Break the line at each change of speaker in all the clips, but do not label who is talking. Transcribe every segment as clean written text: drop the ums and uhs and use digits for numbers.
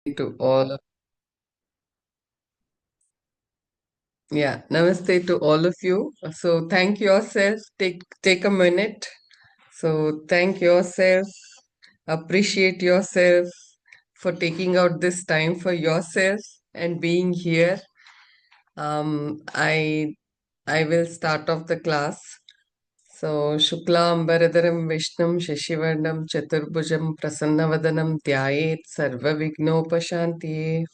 To all of, namaste to all of you. So thank yourself. Take a minute. So thank yourself. Appreciate yourself for taking out this time for yourself and being here. I will start off the class. So Shuklam Bharadaram Vishnum Shashivarnam Chaturbhujam Prasannavadanam Dhyayet Sarva Vignopashanti.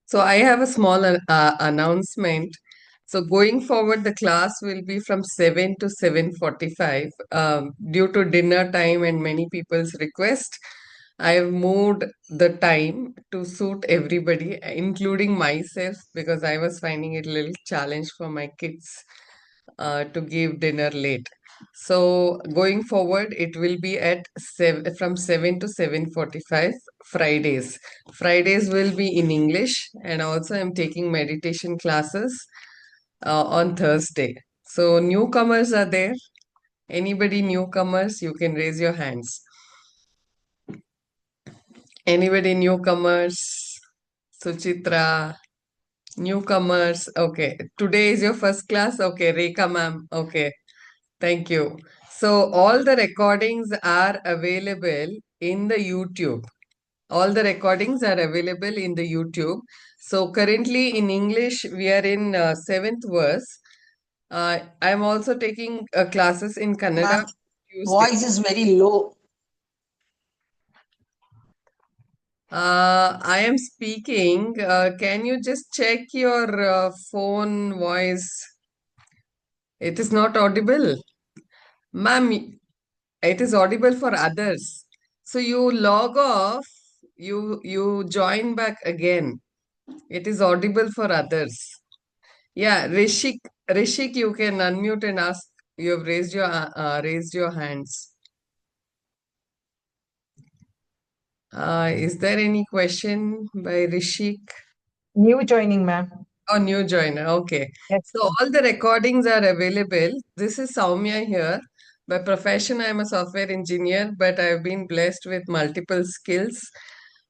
So I have a small announcement. So going forward, the class will be from 7 to 7:45. Due to dinner time and many people's request, I have moved the time to suit everybody, including myself, because I was finding it a little challenge for my kids to give dinner late. So going forward, it will be at from 7 to 7:45 Fridays. Fridays will be in English, and also I'm taking meditation classes on Thursday. So newcomers are there. Anybody newcomers, you can raise your hands. Anybody newcomers? Suchitra, newcomers. Okay. Today is your first class. Okay. Rekha ma'am. Okay. Thank you. So all the recordings are available in the YouTube. All the recordings are available in the YouTube. So currently in English, we are in seventh verse. I'm also taking classes in Kannada
Ma'am,
Tuesday.
voice is very low.
I am speaking. Can you just check your phone voice? It is not audible. Ma'am, it is audible for others. So you log off, you join back again. It is audible for others. Yeah, Rishik, you can unmute and ask. You have raised your hands. Is there any question by Rishik?
New joining, ma'am.
Oh, new joiner. Okay.
Yes,
So
ma'am.
all the recordings are available. This is Soumya here. By profession, I'm a software engineer, but I've been blessed with multiple skills,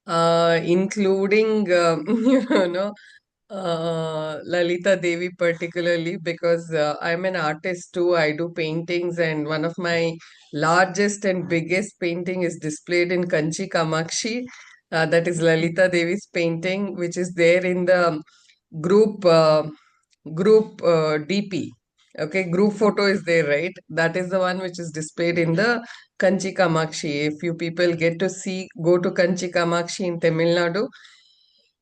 including, Lalitha Devi particularly, because I'm an artist too. I do paintings, and one of my largest and biggest painting is displayed in Kanchi Kamakshi. That is Lalita Devi's painting, which is there in the group DP. Okay, group photo is there, right? That is the one which is displayed in the Kanchi Kamakshi. If you people get to see, go to Kanchi Kamakshi in Tamil Nadu,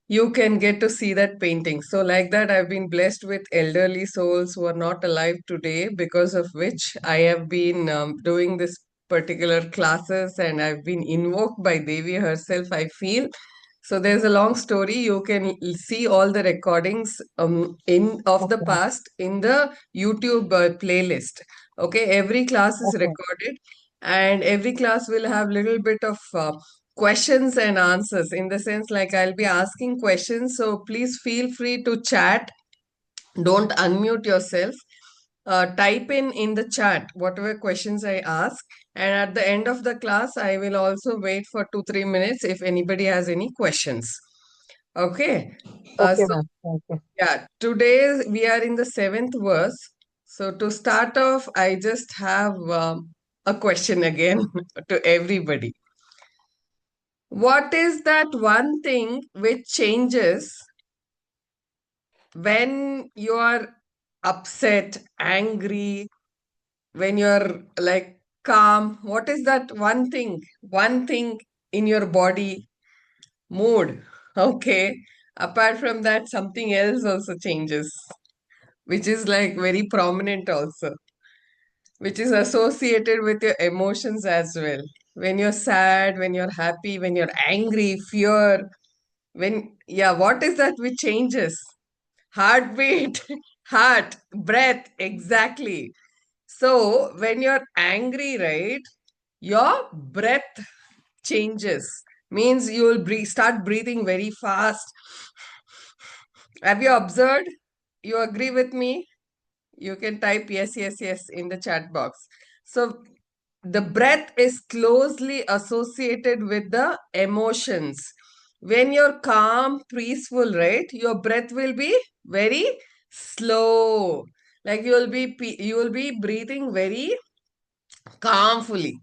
you can get to see that painting. So, like that, I've been blessed with elderly souls who are not alive today, because of which I have been doing this particular classes, and I've been invoked by Devi herself, I feel. So there's a long story. You can see all the recordings in of the
Okay.
past in the YouTube playlist. Okay, every class is
Okay.
recorded, and every class will have little bit of questions and answers, in the sense like I'll be asking questions. So please feel free to chat. Don't unmute yourself. Type in the chat whatever questions I ask, and at the end of the class, I will also wait for 2-3 minutes if anybody has any questions. Okay.
Okay,
So
ma'am. Thank you.
yeah, today we are in the seventh verse. So to start off, I just have a question again to everybody. What is that one thing which changes when you are upset, angry, when you're like calm? What is that one thing in your body, mood? Okay. Apart from that, something else also changes, which is like very prominent also, which is associated with your emotions as well. When you're sad, when you're happy, when you're angry, fear, yeah, what is that which changes? Heartbeat, heart, breath, exactly. So when you're angry, right, your breath changes. Means you will start breathing very fast. Have you observed? You agree with me? You can type yes, yes, yes in the chat box. So the breath is closely associated with the emotions. When you're calm, peaceful, right, your breath will be very slow. Like you will be breathing very calmfully,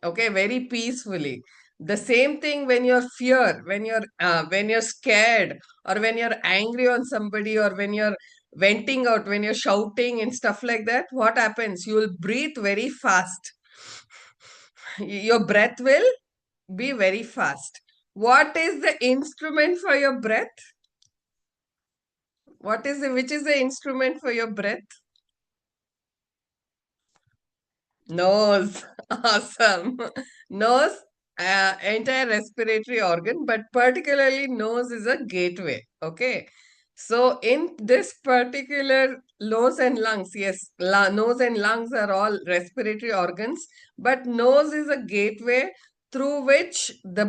okay, very peacefully. The same thing when you're fear, when you're scared, or when you're angry on somebody, or when you're venting out, when you're shouting and stuff like that, what happens? You will breathe very fast. Your breath will be very fast. What is the instrument for your breath? Which is the instrument for your breath? Nose. Awesome. Nose, entire respiratory organ, but particularly nose is a gateway. Okay. So in this particular nose and lungs, yes, nose and lungs are all respiratory organs, but nose is a gateway through which the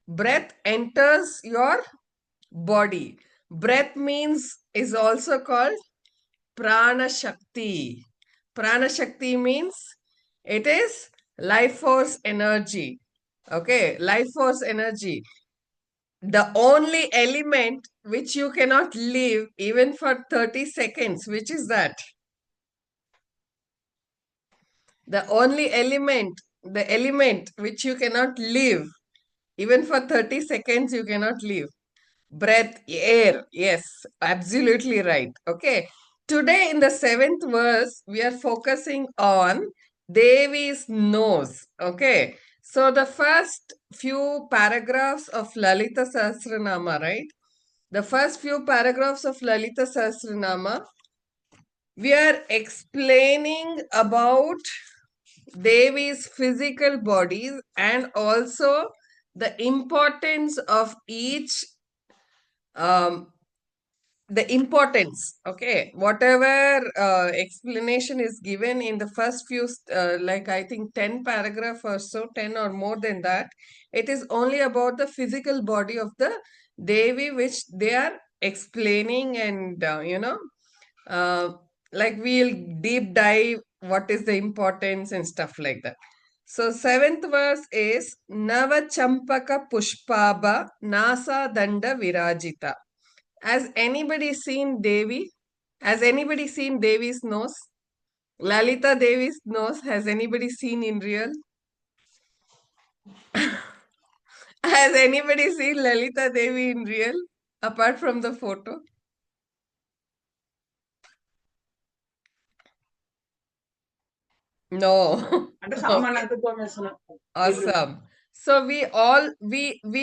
breath enters your body. Breath means is also called prana shakti. Prana shakti means it is life force energy. Okay, life force energy. The only element which you cannot live even for 30 seconds, which is that? The element which you cannot live even for 30 seconds, you cannot live. Breath, air. Yes, absolutely right. Okay. Today, in the seventh verse, we are focusing on Devi's nose. Okay. So, the first few paragraphs of Lalita Sahasranama, right? The first few paragraphs of Lalita Sahasranama, we are explaining about Devi's physical bodies and also the importance of each um, the importance, okay, whatever explanation is given in the first few like I think 10 paragraph or so, 10 or more than that, it is only about the physical body of the Devi which they are explaining, and uh, like we'll deep dive what is the importance and stuff like that. So seventh verse is Nava Champaka Pushpaba Nasa Danda Virajita. Has anybody seen Devi? Has anybody seen Devi's nose? Lalita Devi's nose, has anybody seen in real? Has anybody seen Lalita Devi in real apart from the photo? No. Okay. Awesome. So we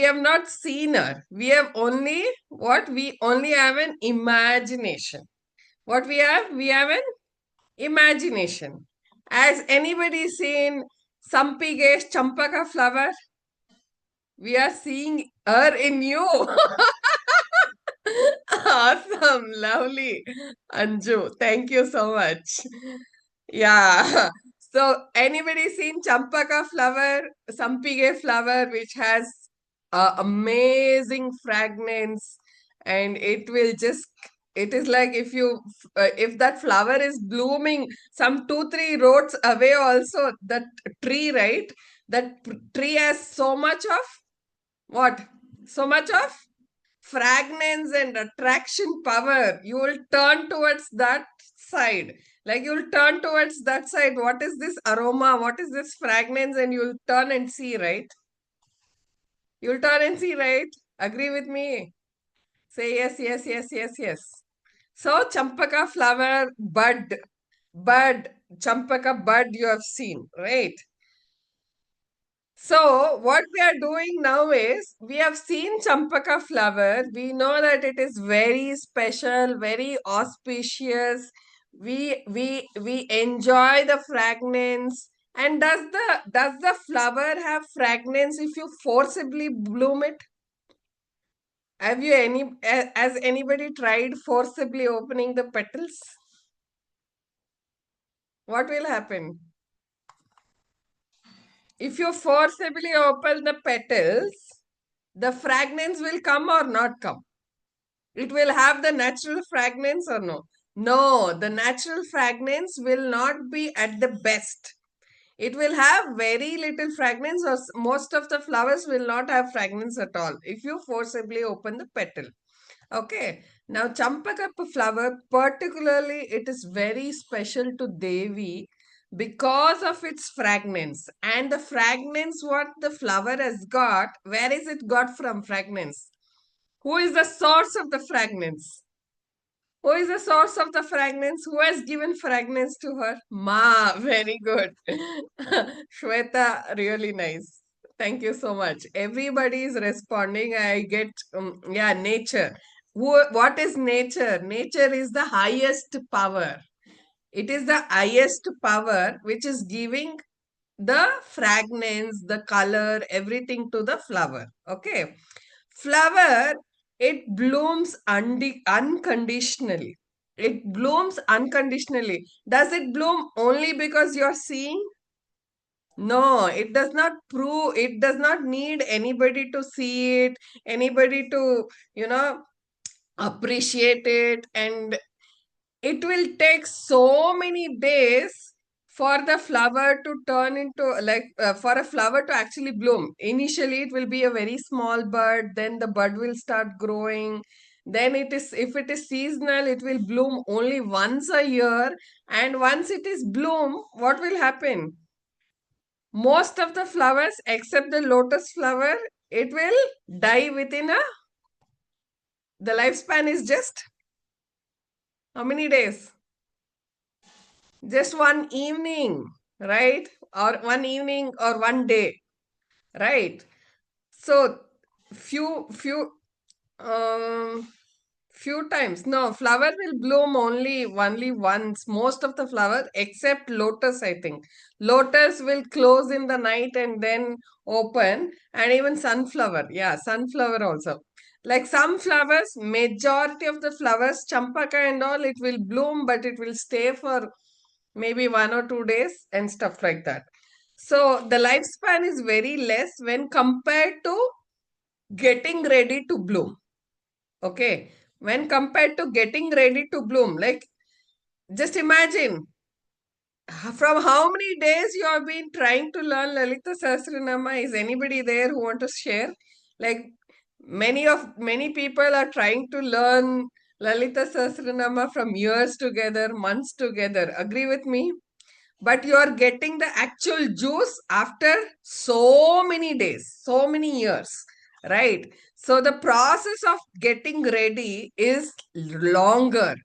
have not seen her. We have only what? We only have an imagination. What we have? We have an imagination. Has anybody seen Sampige's Champaka flower? We are seeing her in you. Awesome, lovely. Anju, thank you so much. Yeah. So, anybody seen Champaka flower, Sampige flower, which has amazing fragrance, and it will just, it is like if that flower is blooming some 2-3 roads away, also that tree, right? That tree has so much of what? So much of fragrance and attraction power. You will turn towards that side. Like you'll turn towards that side. What is this aroma? What is this fragrance? And you'll turn and see, right? You'll turn and see, right? Agree with me. Say yes, yes, yes, yes, yes. So, Champaka flower bud, Champaka bud you have seen, right? So, what we are doing now is we have seen Champaka flower. We know that it is very special, very auspicious. We enjoy the fragrance. And does the flower have fragrance if you forcibly bloom it? Has anybody tried forcibly opening the petals? What will happen? If you forcibly open the petals, the fragrance will come or not come? It will have the natural fragrance or no? No, the natural fragrance will not be at the best. It will have very little fragrance, or most of the flowers will not have fragrance at all if you forcibly open the petal. Okay. Now, Champaka flower, particularly, it is very special to Devi because of its fragrance. And the fragrance, what the flower has got, where is it got from fragrance? Who is the source of the fragrance? Who is the source of the fragrance? Who has given fragrance to her? Ma, very good. Shweta, really nice. Thank you so much. Everybody is responding. I get, yeah, nature. What is nature? Nature is the highest power. It is the highest power which is giving the fragrance, the color, everything to the flower. Okay. Flower, it blooms unconditionally. It blooms unconditionally. Does it bloom only because you're seeing? No, it does not prove, it does not need anybody to see it, anybody to, appreciate it, and it will take so many days for the flower to turn into for a flower to actually bloom. Initially it will be a very small bud, then the bud will start growing, then it is, if it is seasonal, it will bloom only once a year. And once it is bloom, what will happen? Most of the flowers except the lotus flower, it will die within a, the lifespan is just how many days? Just one evening, right? Or one evening or one day, right? So few um few times. No, flower will bloom only once. Most of the flowers, except lotus, I think. Lotus will close in the night and then open, and even sunflower. Yeah, sunflower also. Like some flowers, majority of the flowers, champaka and all, it will bloom, but it will stay for maybe 1 or 2 days and stuff like that. So the lifespan is very less when compared to getting ready to bloom. Okay. When compared to getting ready to bloom, like just imagine from how many days you have been trying to learn Lalitha Sahasranama. Is anybody there who want to share? Like many people are trying to learn Lalita Sahasranama from years together, months together. Agree with me? But you are getting the actual juice after so many days, so many years, right? So the process of getting ready is longer.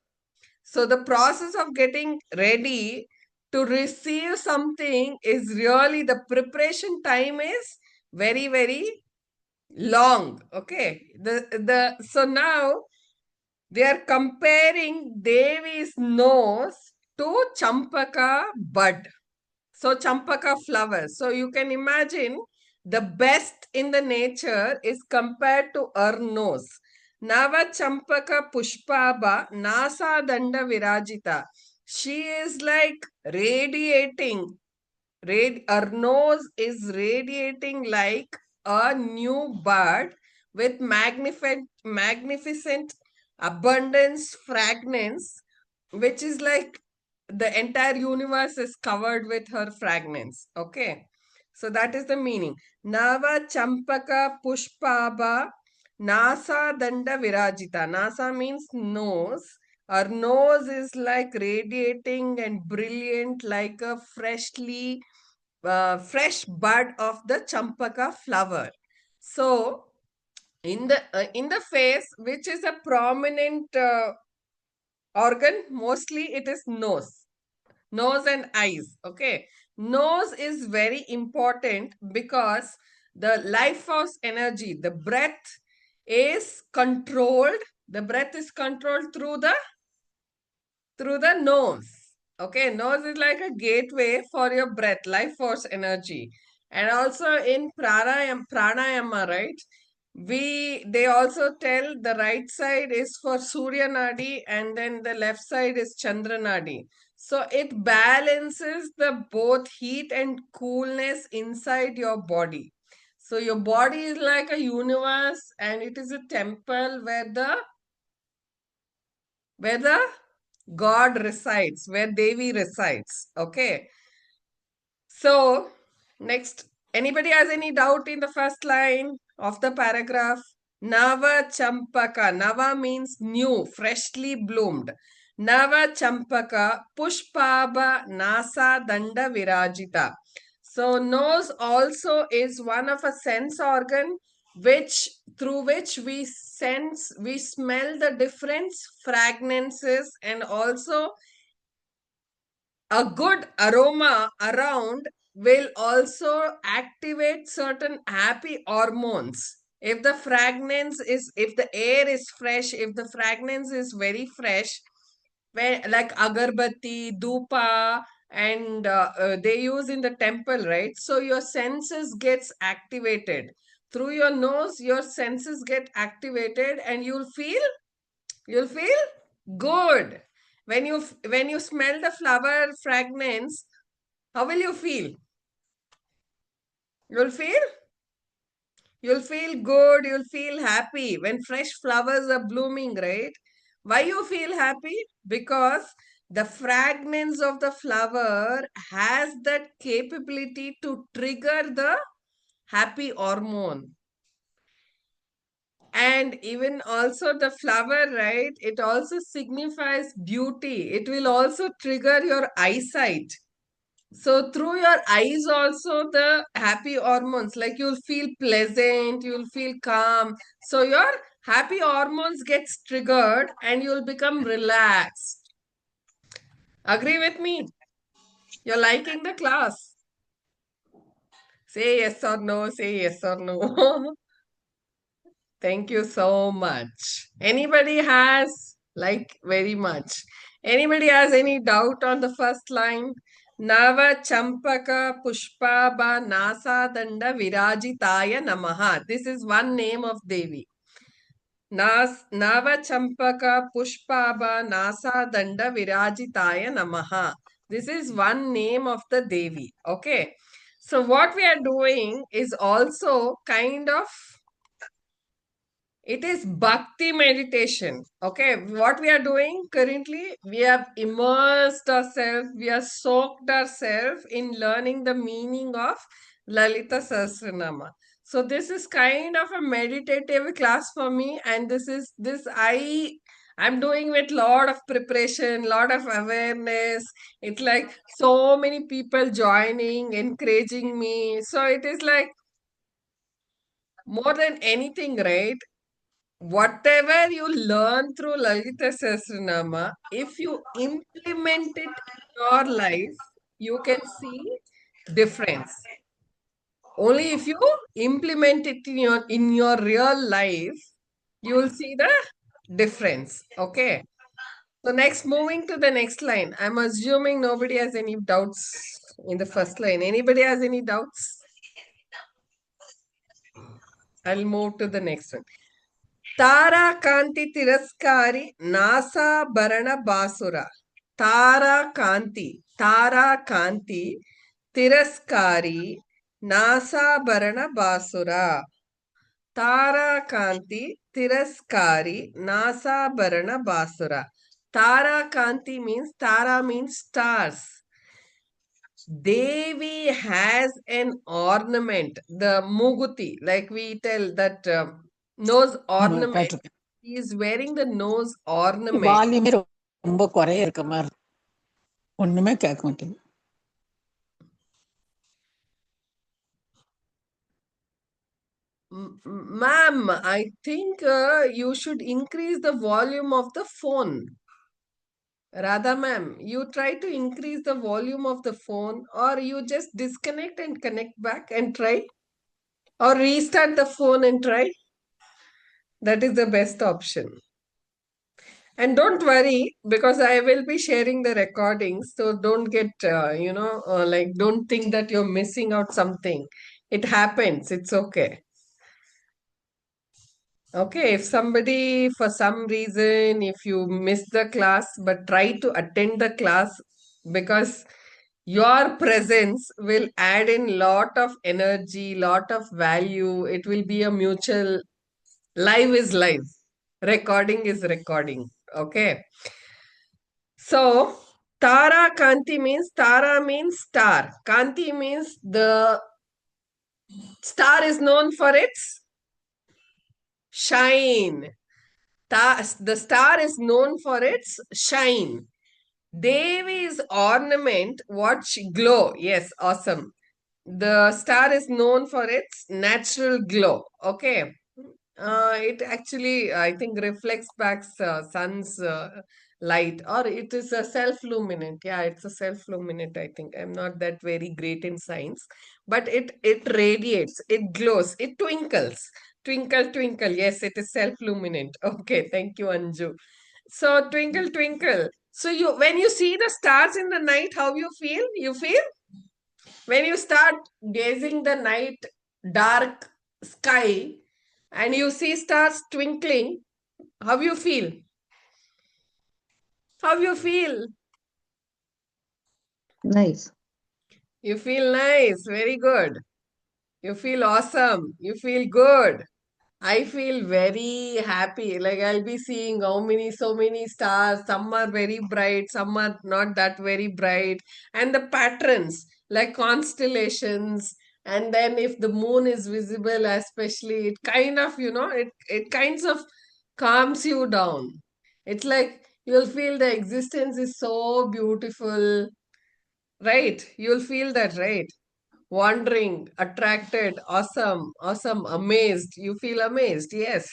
So the process of getting ready to receive something is really, the preparation time is very, very long. Okay. The so now they are comparing Devi's nose to Champaka bud. So Champaka flowers. So you can imagine the best in the nature is compared to her nose. Nava Champaka Pushpaba Nasa Danda Virajita. She is like radiating. Her nose is radiating like a new bud with magnificent abundance, fragrance, which is like the entire universe is covered with her fragrance. Okay. So that is the meaning. Nava Champaka Pushpaba Nasa Danda Virajita. Nasa means nose. Her nose is like radiating and brilliant like a fresh bud of the champaka flower. So in the face, which is a prominent organ, mostly it is nose and eyes. Okay, nose is very important because the life force energy, the breath is controlled. The breath is controlled through the nose. Okay, nose is like a gateway for your breath, life force energy. And also in pranayama, right? They also tell the right side is for Surya Nadi and then the left side is Chandra Nadi. So it balances the both heat and coolness inside your body. So your body is like a universe and it is a temple where the God resides, where Devi resides. Okay. So, next, anybody has any doubt in the first line of the paragraph? Nava Champaka. Nava means new, freshly bloomed. Nava Champaka Pushpaba Nasa Danda Virajita. So, nose also is one of a sense organ which through which we smell the different fragrances, and also a good aroma around will also activate certain happy hormones. If the air is fresh, if the fragrance is very fresh, where like agarbatti, dupa, and they use in the temple, right? So your senses gets activated through your nose. Your senses get activated, and you'll feel good when you smell the flower fragrance. How will you feel? You'll feel you'll feel good, you'll feel happy when fresh flowers are blooming, right? Why you feel happy? Because the fragrance of the flower has that capability to trigger the happy hormone. And even also the flower, right, it also signifies beauty. It will also trigger your eyesight. So through your eyes also the happy hormones, like you'll feel pleasant, you'll feel calm. So your happy hormones gets triggered and you'll become relaxed. Agree with me? You're liking the class. Say yes or no, say yes or no. Thank you so much. Anybody has, like, very much. Anybody has any doubt on the first line? Nava Champaka Pushpaba Nasa Danda Virajitaya Namaha. This is one name of Devi. Nava Champaka Pushpaba Nasa Danda Virajitaya Namaha. This is one name of the Devi. Okay. So what we are doing is also kind of, it is bhakti meditation. Okay, what we are doing currently, we have immersed ourselves, we have soaked ourselves in learning the meaning of Lalitha Sahasranama. So this is kind of a meditative class for me, and I'm doing with lot of preparation, lot of awareness. It's like so many people joining, encouraging me. So it is like more than anything, right? Whatever you learn through Lalita Sahasranama, if you implement it in your life, you can see difference. Only if you implement it in your real life, you will see the difference. Okay. So next, moving to the next line. I'm assuming nobody has any doubts in the first line. Anybody has any doubts? I'll move to the next one. Tara Kanti Tiraskari Nasa Barana Basura. Tara Kanti Tiraskari Nasa Barana Basura. Tara Kanti Tiraskari Nasa Barana Basura. Tara Kanti means, Tara means stars. Devi has an ornament, the muguti, like we tell that nose ornament.
கேட்டிருக்கேன்.
He is wearing the nose ornament.
வால்யூமே ரொம்ப குறைய இருக்க மாதிரி இருக்கு. ஒண்ணுமே கேட்க மாட்டேங்குது.
Ma'am, I think you should increase the volume of the phone. Radha ma'am, you try to increase the volume of the phone, or you just disconnect and connect back and try, or restart the phone and try. That is the best option. And don't worry, because I will be sharing the recordings. So don't get, like, don't think that you're missing out something. It happens. It's okay. Okay, if somebody, for some reason, if you miss the class, but try to attend the class, because your presence will add in lot of energy, lot of value. It will be a mutual, live is live, recording is recording. Okay. So Tara Kanti means Tara means star. Kanti means the star is known for its shine. The star is known for its shine. Devi's ornament, what glow. Yes, awesome. The star is known for its natural glow. Okay. It actually, I think, reflects back sun's light, or it is a self-luminant. Yeah, it's a self-luminant. I think I'm not that very great in science, but it radiates, it glows, it twinkles, twinkle, twinkle. Yes, it is self-luminant. Okay, thank you, Anju. So twinkle, twinkle. So you, when you see the stars in the night, how you feel? You feel when you start gazing the night dark sky and you see stars twinkling, how you feel? How you feel?
Nice.
You feel nice, very good. You feel awesome. You feel good. I feel very happy. Like I'll be seeing how many, so many stars. Some are very bright, some are not that very bright. And the patterns, like constellations. And then if the moon is visible, especially, it kind of, it kinds of calms you down. It's like you'll feel the existence is so beautiful, right? You'll feel that, right? Wondering, attracted, awesome, awesome, amazed. You feel amazed, yes.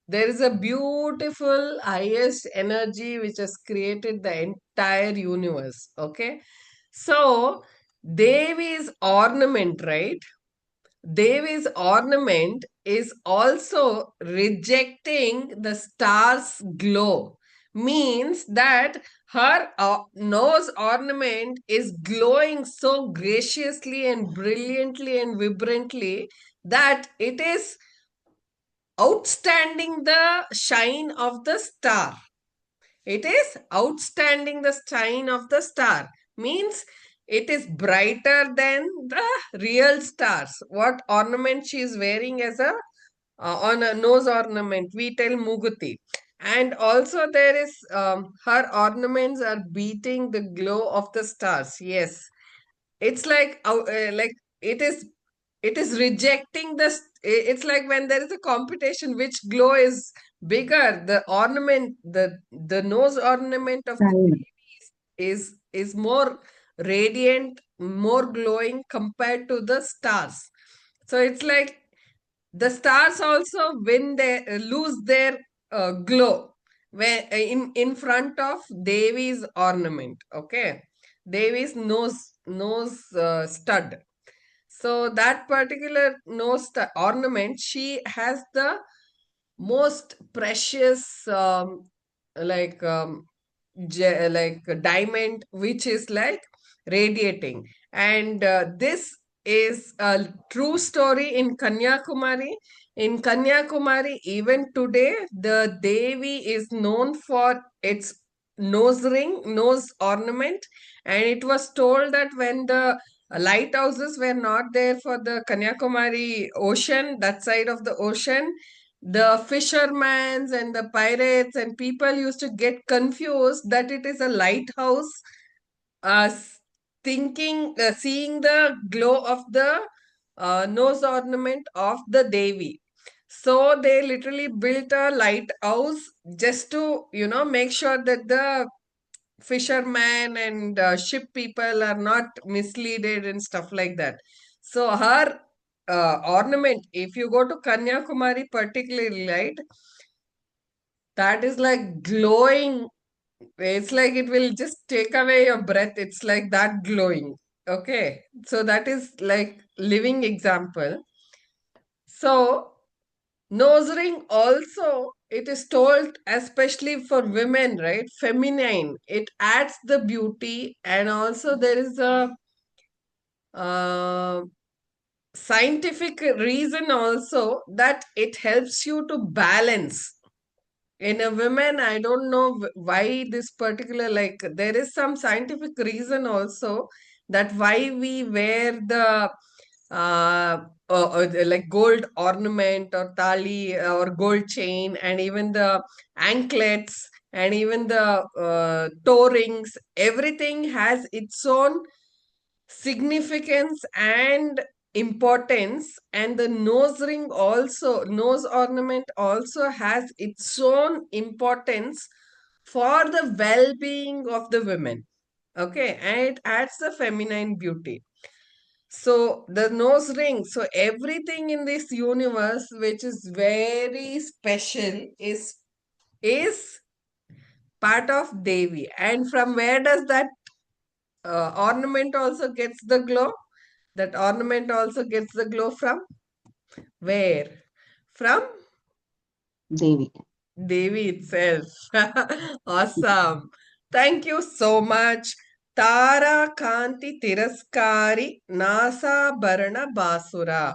There is a beautiful, highest energy which has created the entire universe. Okay. So, Devi's ornament, right? Devi's ornament is also rejecting the star's glow. Means that her nose ornament is glowing so graciously and brilliantly and vibrantly that it is outstanding the shine of the star. It is outstanding the shine of the star. Means it is brighter than the real stars. What ornament she is wearing as a on a nose ornament? We tell Muguti. And also there is her ornaments are beating the glow of the stars. Yes, it's like it is rejecting it's like when there is a competition which glow is bigger, the ornament, the nose ornament of the
Shine.
is more radiant, more glowing compared to the stars. So it's like the stars also win their lose their glow when in front of Devi's ornament. Okay, Devi's nose stud. So that particular ornament, she has the most precious like like a diamond which is like radiating. And this is a true story in Kanyakumari. In Kanyakumari, even today, the Devi is known for its nose ring, nose ornament. And it was told that when the lighthouses were not there for the Kanyakumari ocean, that side of the ocean, the fishermen and the pirates and people used to get confused that it is a lighthouse, thinking, seeing the glow of the nose ornament of the Devi. So they literally built a lighthouse just to, make sure that the fishermen and ship people are not misleaded and stuff like that. So her ornament, if you go to Kanyakumari particularly, right, that is like glowing. It's like it will just take away your breath. It's like that glowing. Okay. So that is like living example. So nose ring also, it is told, especially for women, right? Feminine. It adds the beauty, and also there is a uh, scientific reason also that it helps you to balance. In a woman, I don't know why this particular, like, there is some scientific reason also that why we wear the like gold ornament or tali or gold chain and even the anklets. and even the toe rings, everything has its own significance and importance. And the nose ring also, nose ornament also has its own importance for the well-being of the women. Okay, and it adds the feminine beauty. So the nose ring, so everything in this universe which is very special is part of Devi. And from where does that ornament also gets the glow? That ornament also gets the glow from where? From
Devi.
Devi itself. Awesome. Thank you so much. Tara Kanti Tiraskari Nasa Bharana Basura.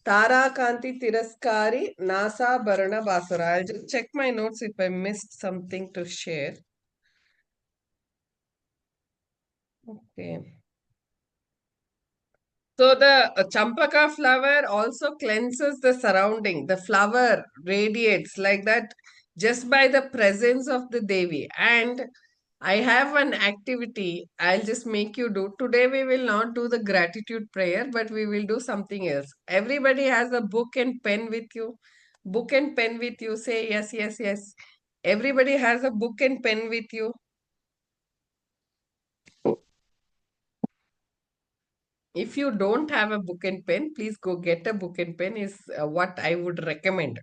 Tara Kanti Tiraskari Nasa Bharana Basura. I'll just check my notes if I missed something to share. Okay. So the champaka flower also cleanses the surrounding. The flower radiates like that just by the presence of the Devi. And I have an activity I'll just make you do. Today we will not do the gratitude prayer, but we will do something else. Everybody has a book and pen with you. Book and pen with you. Say yes, yes, yes. Everybody has a book and pen with you. If you don't have a book and pen, please go get a book and pen is what I would recommend.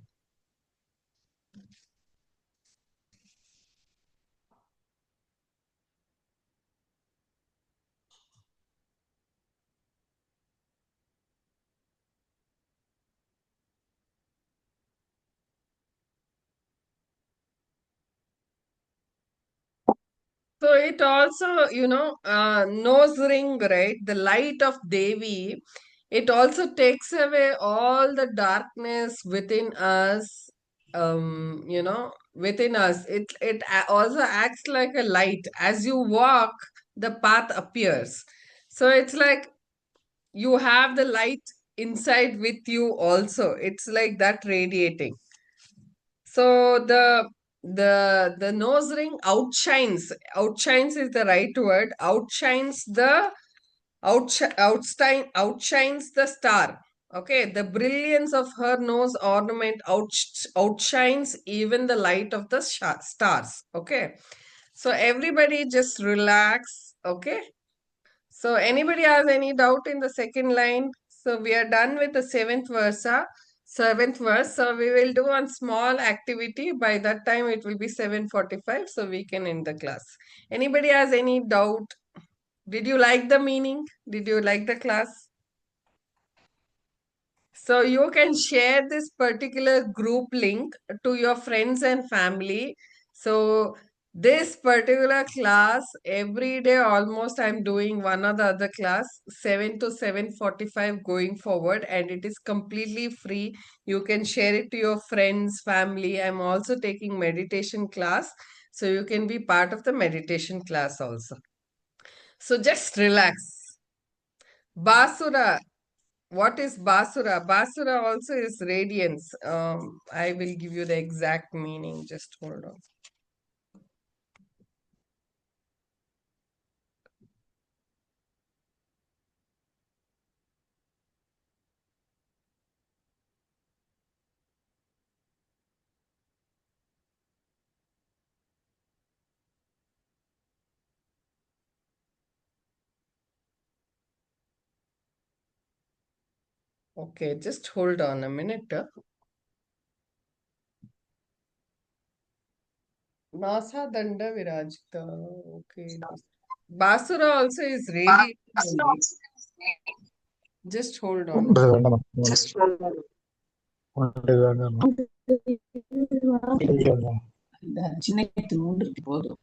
So it also, nose ring, right? The light of Devi, it also takes away all the darkness within us, within us. Also acts like a light. As you walk, the path appears. So it's like you have the light inside with you also. It's like that radiating. So the nose ring outshines. Outshines is the right word. Outshines the star. Okay, the brilliance of her nose ornament outshines even the light of the stars. Okay, so everybody just relax. Okay, so anybody has any doubt in the second line? So we are done with the seventh verse. So we will do one small activity. By that time it will be 7:45. So we can end the class. Anybody has any doubt? Did you like the meaning? Did you like the class? So you can share this particular group link to your friends and family. So this particular class, every day almost I'm doing one or the other class, 7 to 7:45 going forward, and it is completely free. You can share it to your friends, family. I'm also taking meditation class. So you can be part of the meditation class also. So just relax. Basura, what is Basura? Basura also is radiance. I will give you the exact meaning. Just hold on. Okay, just hold on a minute. Nasa Danda Virajita. Okay. Basura also is radiant only. Just hold on.
சின்ன நூண்டு போதும்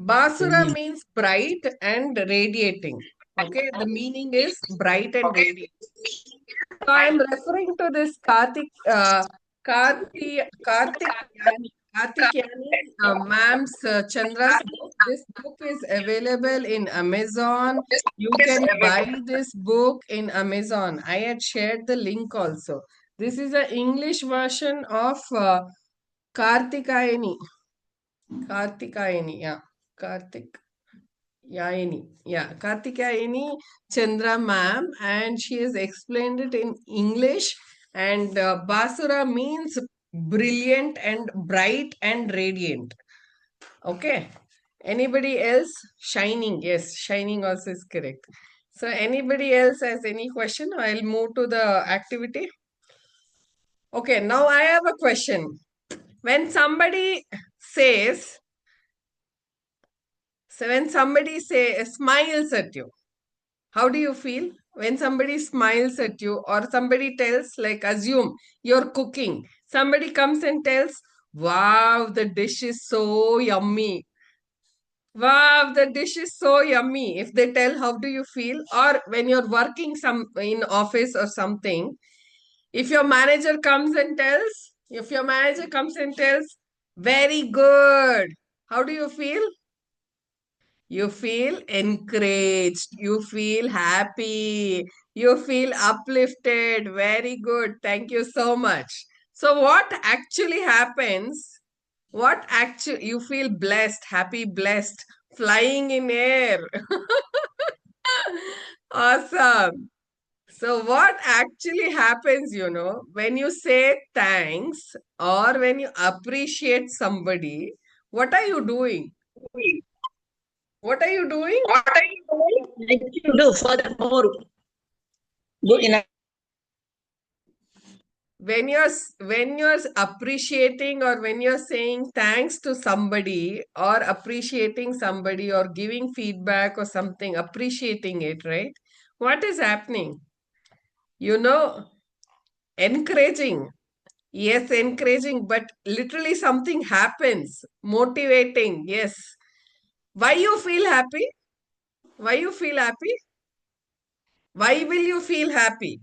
Basura means bright and radiating. Okay, the meaning is bright and radiating. So I'm referring to this Kartik Kartikyani, ma'am's Chandra's book. This book is available in Amazon. You can buy this book in Amazon. I had shared the link also. This is an English version of Kartikayani. Kartikayani, yeah. Kartik. Yaini. Yeah, Kartikayani Chandra ma'am, and she has explained it in English. And Basura means brilliant and bright and radiant. Okay. Anybody else? Shining. Yes, shining also is correct. So, anybody else has any question? I'll move to the activity. Okay, now I have a question. When somebody says, so when somebody smiles at you, how do you feel when somebody smiles at you, or somebody tells, like, assume you're cooking, somebody comes and tells, wow, the dish is so yummy. Wow, the dish is so yummy. If they tell, how do you feel? Or when you're working some in office or something, if your manager comes and tells, if your manager comes and tells, very good, how do you feel? You feel encouraged, you feel happy, you feel uplifted. Very good. Thank you so much. So, what actually happens? What actually you feel blessed, happy, blessed, flying in air. Awesome. So, what actually happens, when you say thanks or when you appreciate somebody, what are you doing? What are you doing?
What are you doing? Like you do furthermore. Do in a
When you're appreciating, or when you're saying thanks to somebody, or appreciating somebody, or giving feedback or something, appreciating it, right? What is happening? You know, encouraging. Yes, encouraging, but literally something happens. Motivating. Yes. Why you feel happy? Why you feel happy? Why will you feel happy?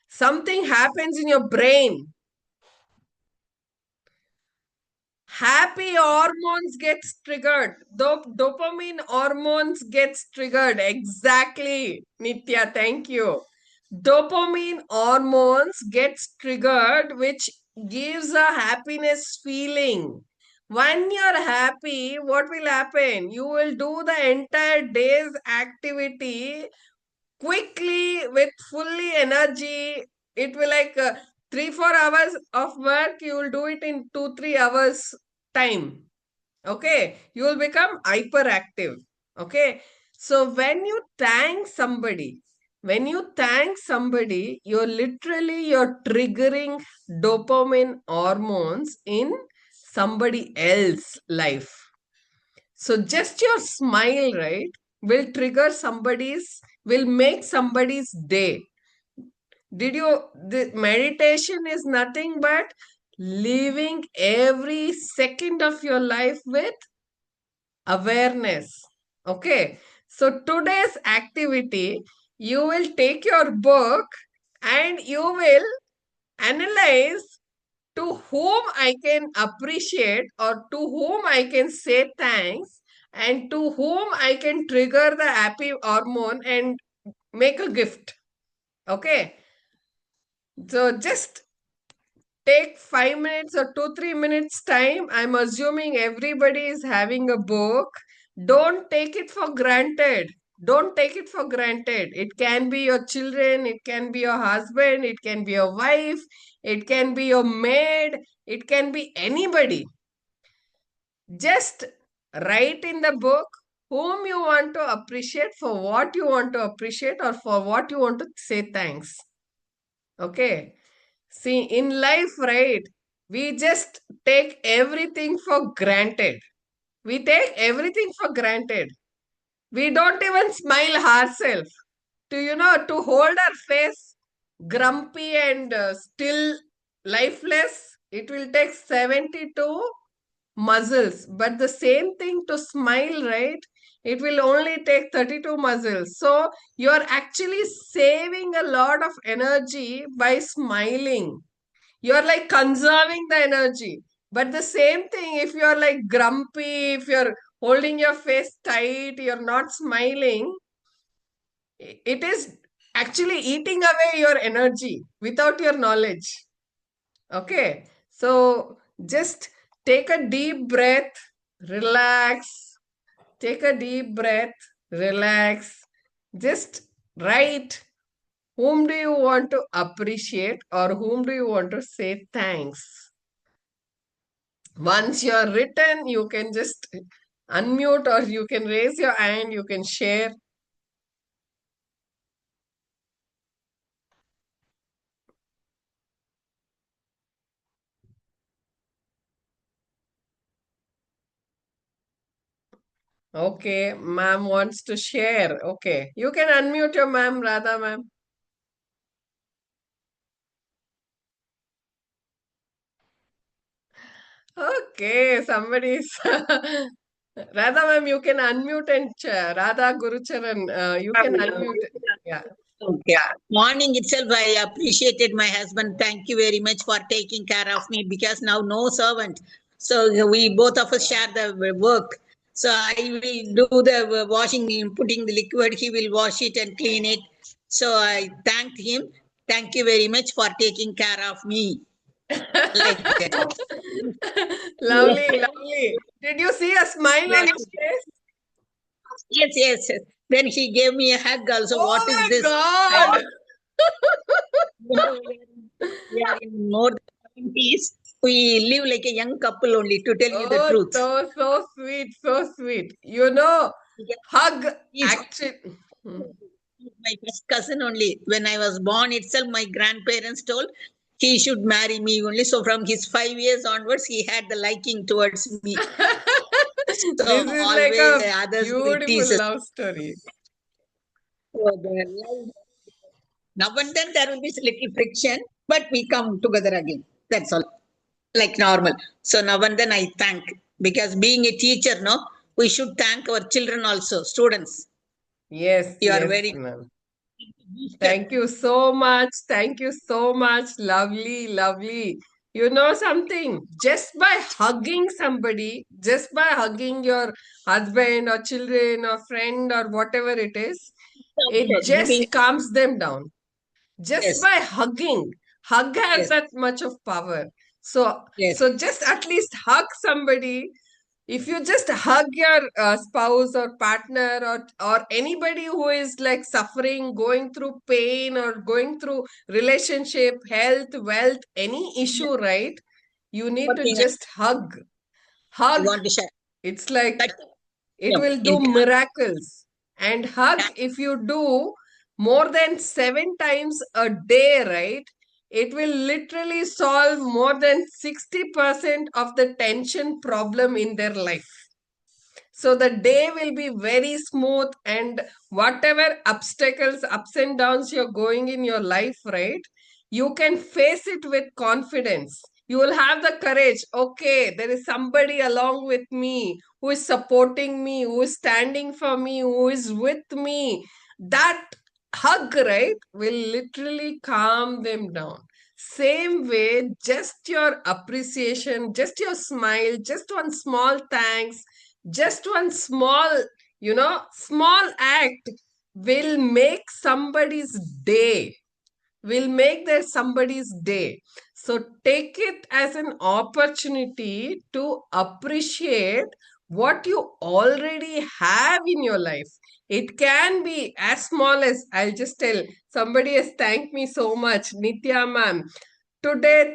Something happens in your brain. Happy hormones gets triggered. Dopamine hormones gets triggered. Exactly, Nitya. Thank you. Dopamine hormones gets triggered, which gives a happiness feeling. When you're happy, what will happen? You will do the entire day's activity quickly with fully energy. It will, like, 3-4 hours of work, you will do it in 2-3 hours time. Okay, you will become hyperactive. Okay, so when you thank somebody, you're triggering dopamine hormones in somebody else's life. So just your smile, right, will make somebody's day. The meditation is nothing but living every second of your life with awareness. Okay. So today's activity, you will take your book and you will analyze to whom I can appreciate, or to whom I can say thanks, and to whom I can trigger the happy hormone and make a gift. Okay. So just take 5 minutes or 2-3 minutes time. I'm assuming everybody is having a book. Don't take it for granted. Don't take it for granted. It can be your children, it can be your husband, it can be your wife, it can be your maid, it can be anybody. Just write in the book whom you want to appreciate, for what you want to appreciate, or for what you want to say thanks. Okay. See, in life, right, we just take everything for granted. We take everything for granted. We don't even smile ourselves. To hold our face grumpy and still lifeless, it will take 72 muscles. But the same thing to smile, right? It will only take 32 muscles. So you're actually saving a lot of energy by smiling. you're like conserving the energy. But the same thing, if you're like grumpy, if you're holding your face tight, you're not smiling, it is actually eating away your energy without your knowledge. Okay, so just take a deep breath, relax, take a deep breath, relax, just write whom do you want to appreciate or whom do you want to say thanks. Once you're written, you can just unmute or you can raise your hand, you can share. Okay, ma'am wants to share. Okay, you can unmute your ma'am, Radha ma'am. Okay, somebody's Radha ma'am, you can unmute and Radha Gurucharan, you can unmute. Yeah.
Okay. Morning itself, I appreciated my husband. Thank you very much for taking care of me because now no servant. So we both of us share the work. So I will do the washing, putting the liquid. He will wash it and clean it. So I thanked him. Thank you very much for taking care of me. Like that.
Lovely, lovely. Did you see a smile on his face?
Yes, yes, yes. Then he gave me a hug also.
Oh
What is
my
this?
God!
We are in more than 70s. We live like a young couple only, to tell you the
Oh,
truth.
so sweet, so sweet. You know, hug
He's
actually.
my first cousin only. When I was born itself, my grandparents told he should marry me only. So from his 5 years onwards, he had the liking towards me. So
This is like
always
a
the others will
beautiful
tease us.
love story.
So now and then there will be little friction, but we come together again. That's all. Like normal. So now and then I thank because being a teacher, no, we should thank our children also, students.
Yes,
You are
yes,
very
ma'am.
boosted.
Thank you so much. Thank you so much. Lovely, lovely. You know something? Just by hugging somebody, just by hugging your husband or children or friend or whatever it is, it
Giving
just calms them down. Just
yes,
by hugging, hug has
yes,
that much of power. So,
yes,
so just at least hug somebody. If you just hug your spouse or partner or anybody who is like suffering, going through pain or going through relationship, health, wealth, any
yes.
issue, right? You need
One
to
thing
just hug.
I
Hug.
want to share.
It's like
But
it will do
in
miracles. And hug, if you do more than 7 times a day, right? It will literally solve more than 60% of the tension problem in their life. So the day will be very smooth, and whatever obstacles, ups and downs you're going in your life, right? You can face it with confidence. You will have the courage. Okay, there is somebody along with me who is supporting me, who is standing for me, who is with me. That hug, right, will literally calm them down. Same way, just your appreciation, just your smile, just one small thanks, just one small, small act will make somebody's day, will make their somebody's day. So take it as an opportunity to appreciate what you already have in your life. It can be as small as, I'll just tell, somebody has thanked me so much, Nitya ma'am. Today,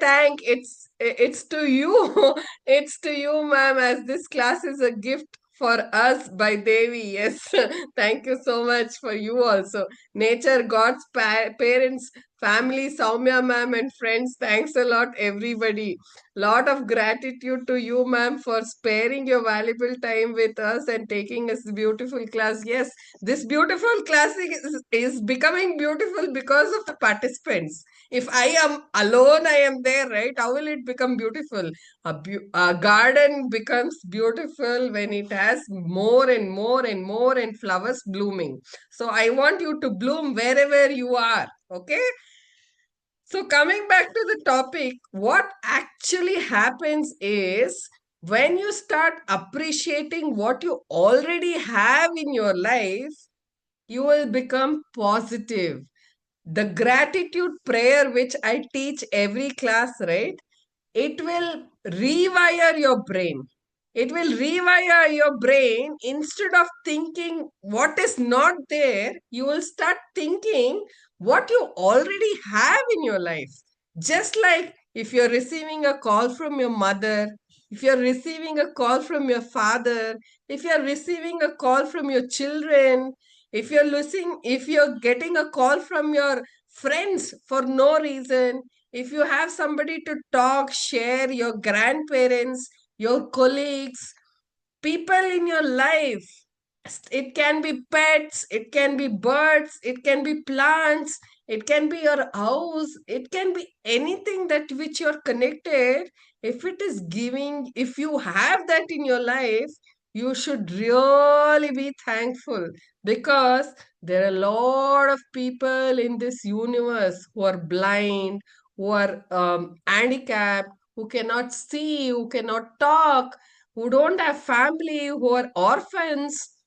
it's to you. It's to you, ma'am, as this class is a gift for us by Devi. Yes. Thank you so much for you also. Nature, God's parents, family, Soumya ma'am, and friends. Thanks a lot, everybody. Lot of gratitude to you, ma'am, for sparing your valuable time with us and taking us beautiful class. Yes, this beautiful class is becoming beautiful because of the participants. If I am alone, I am there, right? How will it become beautiful? A garden becomes beautiful when it has more and more and more and flowers blooming. So I want you to bloom wherever you are. Okay. So, coming back to the topic, what actually happens is when you start appreciating what you already have in your life, you will become positive. The gratitude prayer, which I teach every class, right? It will rewire your brain. It will rewire your brain. Instead of thinking what is not there, you will start thinking what you already have in your life. Just like if you're receiving a call from your mother, if you're receiving a call from your father, if you're receiving a call from your children, if you're getting a call from your friends for no reason, if you have somebody to talk, share, your grandparents, your colleagues, people in your life, it can be pets, it can be birds, it can be plants, it can be your house, it can be anything that which you're connected. If it is giving, if you have that in your life, you should really be thankful, because there are a lot of people in this universe who are blind, who are handicapped, who cannot see, who cannot talk, who don't have family, who are orphans,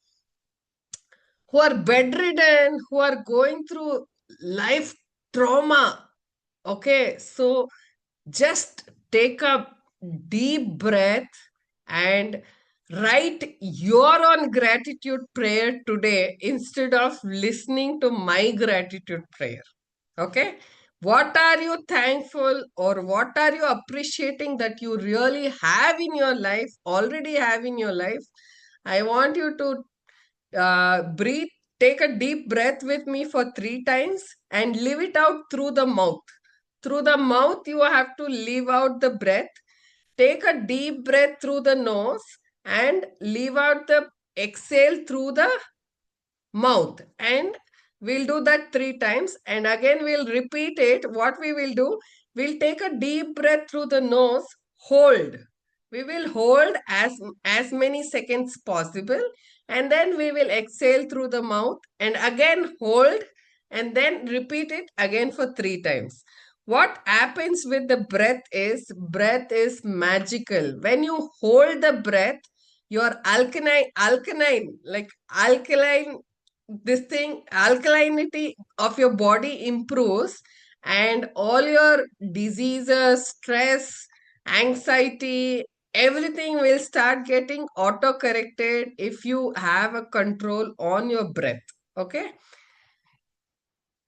who are bedridden, who are going through life trauma. Okay, so just take a deep breath and write your own gratitude prayer today instead of listening to my gratitude prayer. Okay, what are you thankful or what are you appreciating that you really have in your life, already have in your life? I want you to breathe, take a deep breath with me for 3 times and leave it out through the mouth. Through the mouth, you have to leave out the breath. Take a deep breath through the nose and leave out the exhale through the mouth. And we'll do that 3 times. And again, we'll repeat it. What we will do, we'll take a deep breath through the nose, hold. We will hold as many seconds possible, and then we will exhale through the mouth and again hold, and then repeat it again for 3 times. What happens with the breath is magical. When you hold the breath, your alkaline, this thing, alkalinity of your body improves, and all your diseases, stress, anxiety, everything will start getting auto corrected if you have a control on your breath. Okay,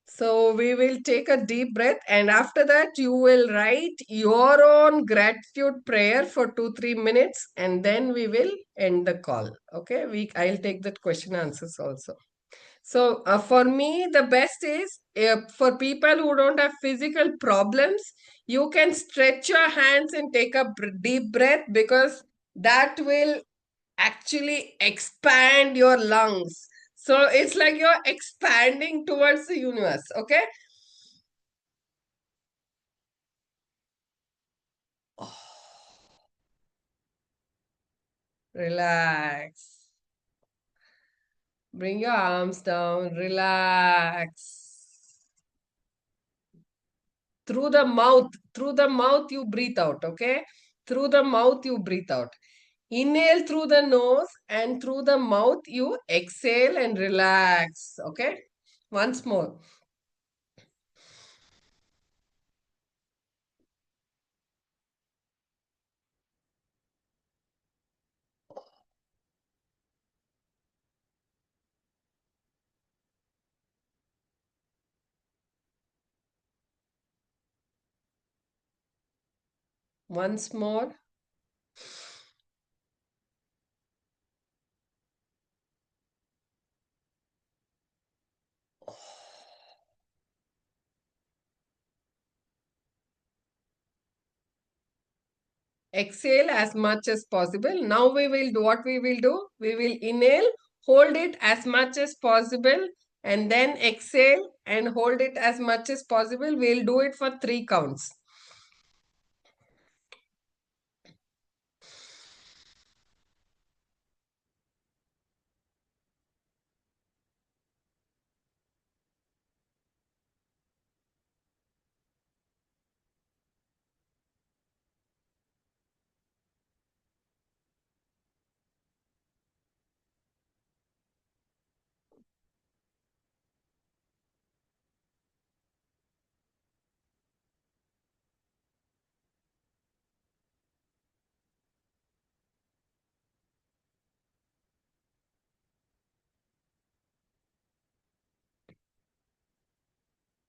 so we will take a deep breath, and after that you will write your own gratitude prayer for 2 3 minutes, and then we will end the call. Okay, I'll take that question answers also. So for me, the best is for people who don't have physical problems, you can stretch your hands and take a deep breath, because that will actually expand your lungs. So it's like you're expanding towards the universe. Okay. Relax. Bring your arms down. Relax. Through the mouth you breathe out. Okay, through the mouth you breathe out. Inhale through the nose, and through the mouth you exhale and relax. Okay, once more. Once more. Exhale as much as possible. Now we will do what we will do. We will inhale, hold it as much as possible, and then exhale and hold it as much as possible. We'll do it for 3 counts.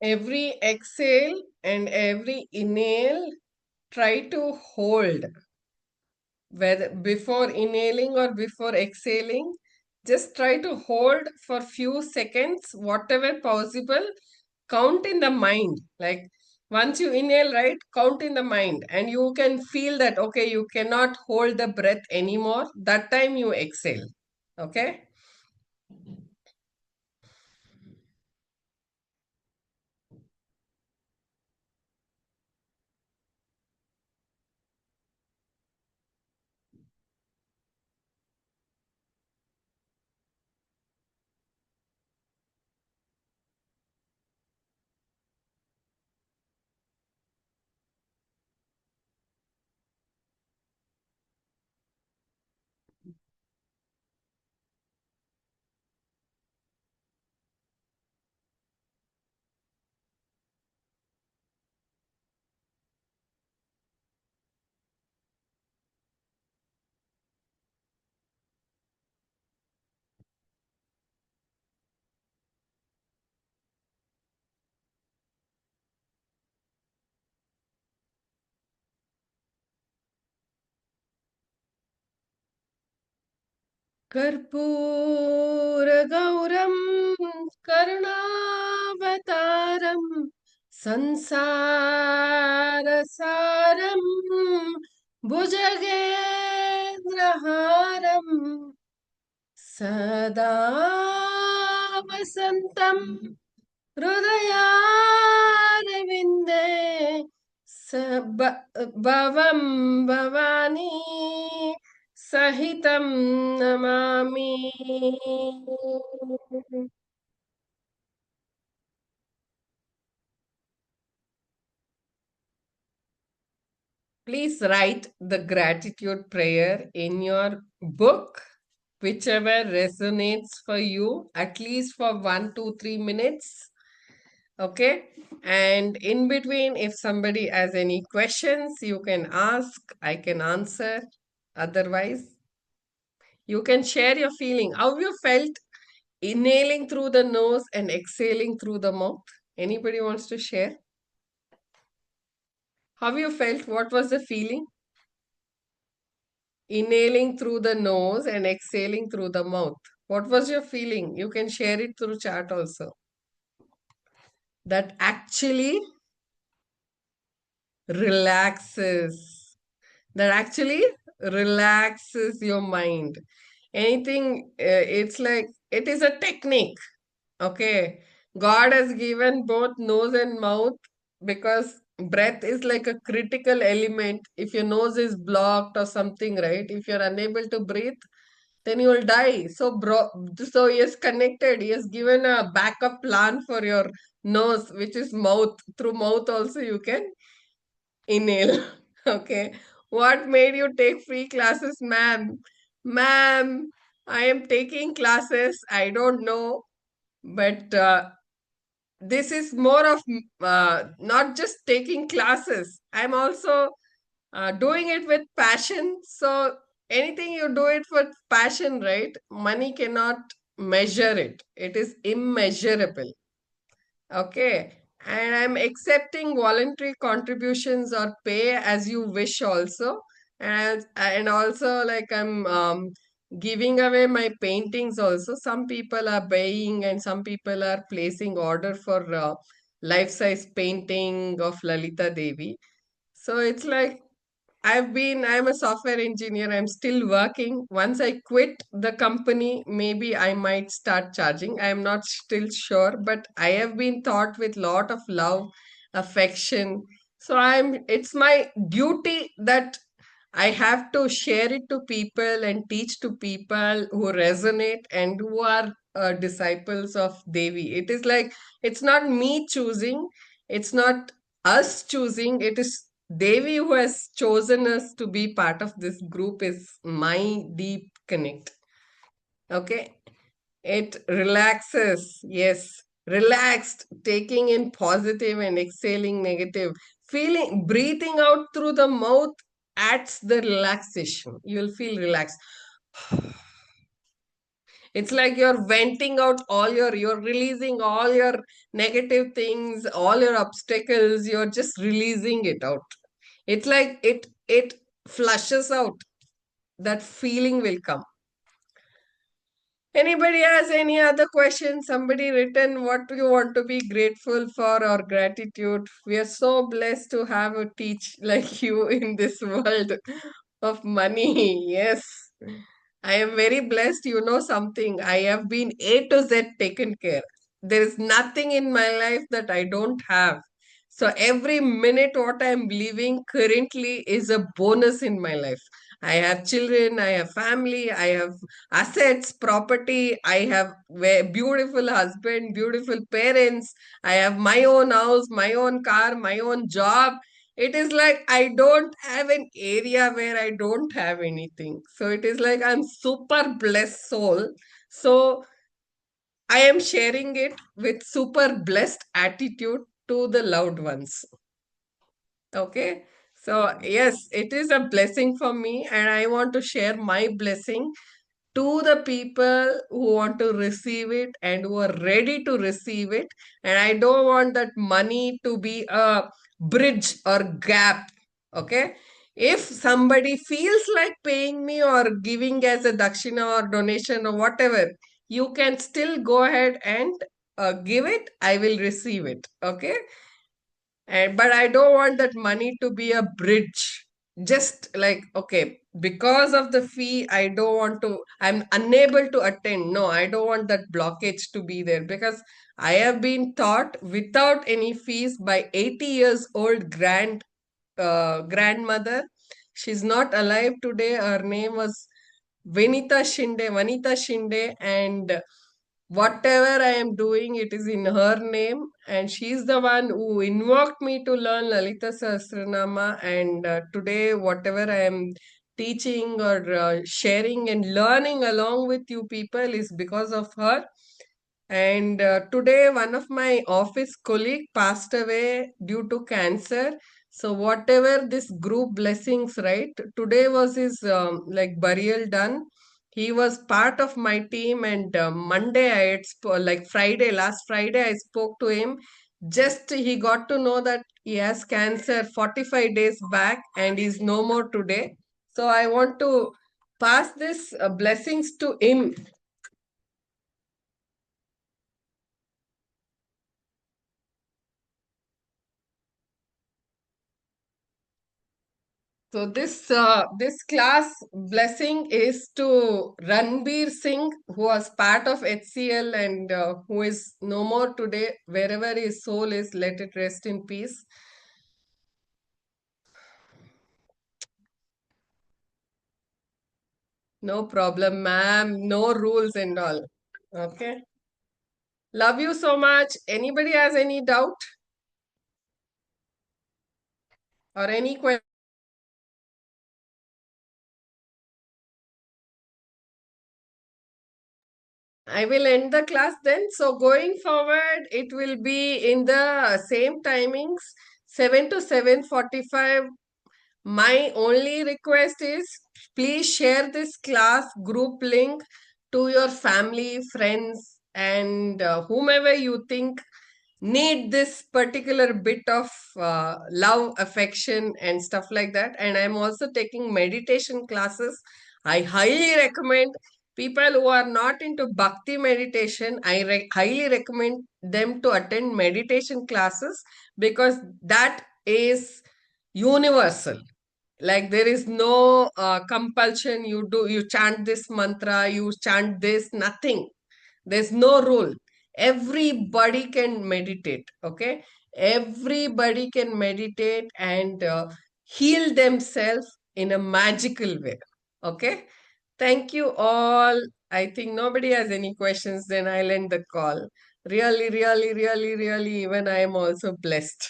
Every exhale and every inhale, try to hold, whether before inhaling or before exhaling, just try to hold for few seconds, whatever possible. Count in the mind. Like once you inhale, right, count in the mind, and you can feel that, okay, you cannot hold the breath anymore. That time you exhale. Okay. कर्पूरगौरं करुणावतारं संसारसारं भुजगेन्द्रहारं सदा वसन्तं हृदयारविन्दे भवं भवानी सहितं Namami. Please write the gratitude prayer in your book, whichever resonates for you, at least for 1 to 3 minutes. Okay. And in between, if somebody has any questions, you can ask, I can answer. Otherwise, you can share your feeling. How you felt inhaling through the nose and exhaling through the mouth? Anybody wants to share? How you felt? What was the feeling? Inhaling through the nose and exhaling through the mouth. What was your feeling? You can share it through chat also. That actually relaxes. That actually relaxes your mind. Anything, it's like, it is a technique. Okay. God has given both nose and mouth because breath is like a critical element. If your nose is blocked or something, right? If you're unable to breathe, then you will die. So he has connected. He has given a backup plan for your nose, which is mouth. Through mouth also you can inhale. Okay. What made you take free classes, ma'am? Ma'am, I am taking classes. I don't know, but this is more of not just taking classes. I'm also doing it with passion. So anything you do it with passion, right? Money cannot measure it. It is immeasurable. Okay. And I'm accepting voluntary contributions or pay as you wish also. And also like I'm giving away my paintings also. Some people are buying and some people are placing order for life-size painting of Lalita Devi. So it's like I'm a software engineer. I'm still working. Once I quit the company, maybe I might start charging. I'm not still sure, but I have been taught with lot of love, affection. So it's my duty that I have to share it to people and teach to people who resonate and who are disciples of Devi. It is like, it's not me choosing, it's not us choosing, it is Devi who has chosen us to be part of this group, is my deep connect. Okay. It relaxes. Yes. Relaxed, taking in positive and exhaling negative. Feeling, breathing out through the mouth adds the relaxation. You'll feel relaxed. It's like you're venting out you're releasing all your negative things, all your obstacles, you're just releasing it out. It's like it flushes out. That feeling will come. Anybody has any other question? Somebody written what do you want to be grateful for or gratitude? We are so blessed to have a teach like you in this world of money. Yes. I am very blessed. You know something. I have been A to Z taken care. There is nothing in my life that I don't have. So every minute what I'm living currently is a bonus in my life. I have children, I have family, I have assets, property, I have beautiful husband, beautiful parents, I have my own house, my own car, my own job. It is like I don't have an area where I don't have anything. So it is like I'm super blessed soul. So I am sharing it with super blessed attitude to the loved ones. Okay. So, yes, it is a blessing for me, and I want to share my blessing to the people who want to receive it and who are ready to receive it. And I don't want that money to be a bridge or gap. Okay. If somebody feels like paying me or giving as a dakshina or donation or whatever, you can still go ahead and give it. I will receive it. Okay. But I don't want that money to be a bridge. Just like, okay, because of the fee, I don't want to, I'm unable to attend. No, I don't want that blockage to be there because I have been taught without any fees by 80 years old grandmother. She's not alive today. Her name was Vanita Shinde, and whatever I am doing, it is in her name. And she's the one who invoked me to learn Lalitha Sahasranama. And today, whatever I am teaching or sharing and learning along with you people is because of her. And today, one of my office colleague passed away due to cancer. So whatever this group blessings, right? Today was his like burial done. He was part of my team, and Monday I had like Friday, last Friday I spoke to him. Just he got to know that he has cancer 45 days back, and he's no more today. So I want to pass this blessings to him. So this class blessing is to Ranbir Singh, who was part of HCL and who is no more today. Wherever his soul is, let it rest in peace. No problem, ma'am. No rules and all. Okay. Love you so much. Anybody has any doubt or any question? I will end the class then. So going forward, it will be in the same timings, 7 to 7:45. My only request is please share this class group link to your family, friends, and whomever you think need this particular bit of love, affection, and stuff like that. And I'm also taking meditation classes. I highly recommend people who are not into bhakti meditation, I highly recommend them to attend meditation classes because that is universal. Like there is no compulsion. You chant this mantra, you chant this, nothing. There's no rule. Everybody can meditate. Okay, everybody can meditate and heal themselves in a magical way. Okay, thank you all. I think nobody has any questions, then I'll end the call. Really, really, really, really, even I am also blessed.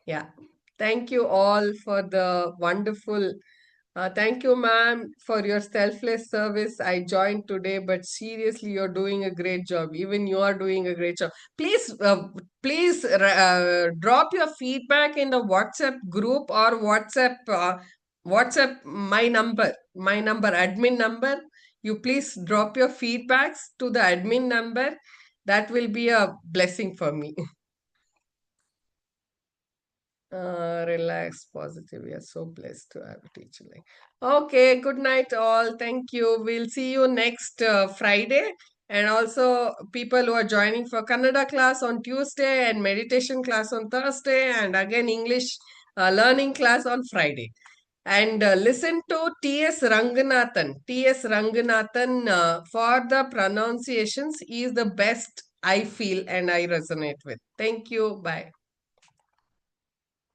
Yeah. Thank you all for the wonderful. Thank you, ma'am, for your selfless service. I joined today, but seriously, you're doing a great job. Even you are doing a great job. Please drop your feedback in the WhatsApp group or WhatsApp, my number, admin number. you please drop your feedbacks to the admin number. That will be a blessing for me. Relax, positive. We are so blessed to have a teacher like. Okay, good night, all. Thank you. We'll see you next Friday. And also, people who are joining for Kannada class on Tuesday and meditation class on Thursday, and again, English learning class on Friday. And listen to T.S. Ranganathan. T.S. Ranganathan, for the pronunciations, he is the best, I feel, and I resonate with. Thank you. Bye.